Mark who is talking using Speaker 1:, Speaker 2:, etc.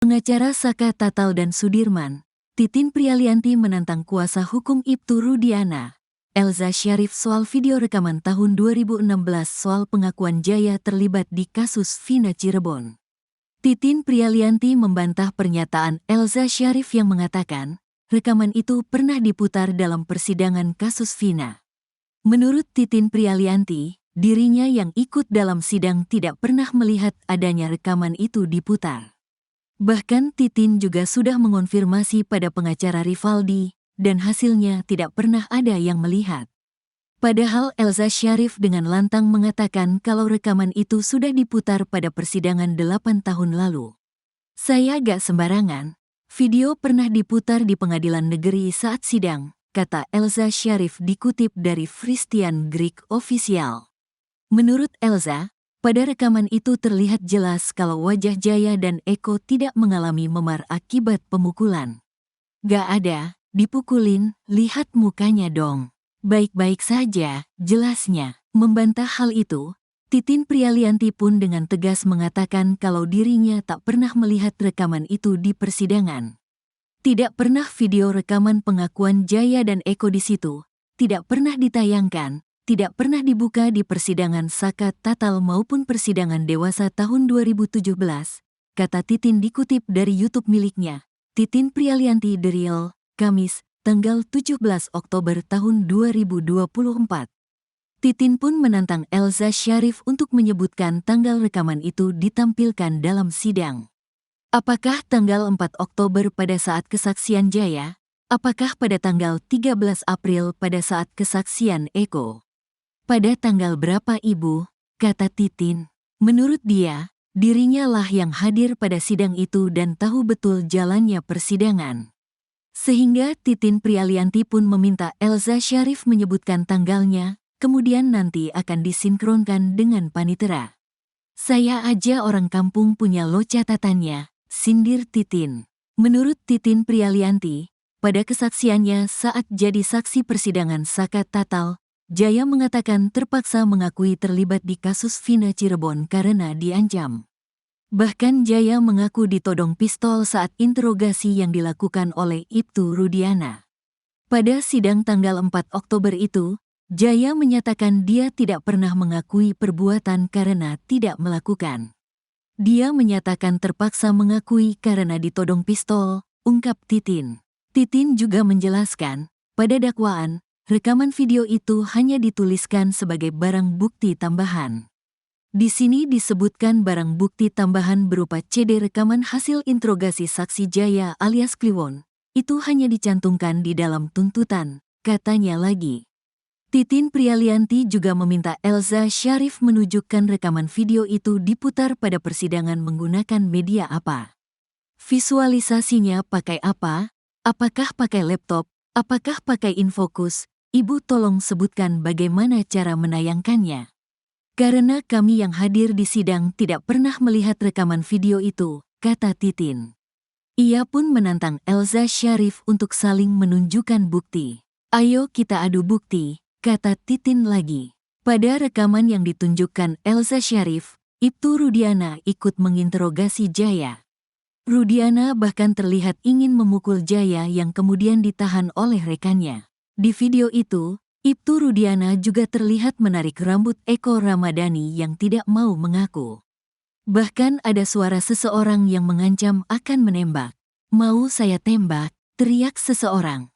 Speaker 1: Pengacara Saka Tatal dan Sudirman, Titin Prialianti menantang kuasa hukum Ibtu Rudiana, Elza Syarif soal video rekaman tahun 2016 soal pengakuan Jaya terlibat di kasus Vina Cirebon. Titin Prialianti membantah pernyataan Elza Syarif yang mengatakan, rekaman itu pernah diputar dalam persidangan kasus Vina. Menurut Titin Prialianti, dirinya yang ikut dalam sidang tidak pernah melihat adanya rekaman itu diputar. Bahkan Titin juga sudah mengonfirmasi pada pengacara Rivaldi, dan hasilnya tidak pernah ada yang melihat. Padahal Elza Syarif dengan lantang mengatakan kalau rekaman itu sudah diputar pada persidangan 8 tahun lalu. Saya gak sembarangan, video pernah diputar di pengadilan negeri saat sidang, kata Elza Syarif dikutip dari Christian Greek Official. Menurut Elza, pada rekaman itu terlihat jelas kalau wajah Jaya dan Eko tidak mengalami memar akibat pemukulan. Gak ada, dipukulin, lihat mukanya dong. Baik-baik saja, jelasnya. Membantah hal itu, Titin Prialianti pun dengan tegas mengatakan kalau dirinya tak pernah melihat rekaman itu di persidangan. Tidak pernah video rekaman pengakuan Jaya dan Eko di situ, tidak pernah ditayangkan, tidak pernah dibuka di persidangan Saka Tatal maupun persidangan dewasa tahun 2017, kata Titin dikutip dari YouTube miliknya, Titin Prialianti The Real, Kamis, tanggal 17 Oktober tahun 2024. Titin pun menantang Elza Syarif untuk menyebutkan tanggal rekaman itu ditampilkan dalam sidang. Apakah tanggal 4 Oktober pada saat kesaksian Jaya? Apakah pada tanggal 13 April pada saat kesaksian Eko? Pada tanggal berapa Ibu? Kata Titin. Menurut dia, dirinya lah yang hadir pada sidang itu dan tahu betul jalannya persidangan. Sehingga Titin Prialianti pun meminta Elza Syarif menyebutkan tanggalnya, kemudian nanti akan disinkronkan dengan panitera. Saya aja orang kampung punya lo catatannya, sindir Titin. Menurut Titin Prialianti, pada kesaksiannya saat jadi saksi persidangan Saka Tatal, Jaya mengatakan terpaksa mengakui terlibat di kasus Vina Cirebon karena diancam. Bahkan Jaya mengaku ditodong pistol saat interogasi yang dilakukan oleh Ibtu Rudiana. Pada sidang tanggal 4 Oktober itu, Jaya menyatakan dia tidak pernah mengakui perbuatan karena tidak melakukan. Dia menyatakan terpaksa mengakui karena ditodong pistol, ungkap Titin. Titin juga menjelaskan, pada dakwaan, rekaman video itu hanya dituliskan sebagai barang bukti tambahan. Di sini disebutkan barang bukti tambahan berupa CD rekaman hasil interogasi saksi Jaya alias Kliwon. Itu hanya dicantumkan di dalam tuntutan, katanya lagi. Titin Prialianti juga meminta Elza Syarif menunjukkan rekaman video itu diputar pada persidangan menggunakan media apa. Visualisasinya pakai apa? Apakah pakai laptop? Apakah pakai infocus? Ibu tolong sebutkan bagaimana cara menayangkannya. Karena kami yang hadir di sidang tidak pernah melihat rekaman video itu, kata Titin. Ia pun menantang Elza Syarif untuk saling menunjukkan bukti. Ayo kita adu bukti, kata Titin lagi. Pada rekaman yang ditunjukkan Elza Syarif, Ibtu Rudiana ikut menginterogasi Jaya. Rudiana bahkan terlihat ingin memukul Jaya yang kemudian ditahan oleh rekannya. Di video itu, Ibtu Rudiana juga terlihat menarik rambut Eko Ramadhani yang tidak mau mengaku. Bahkan ada suara seseorang yang mengancam akan menembak. Mau saya tembak, teriak seseorang.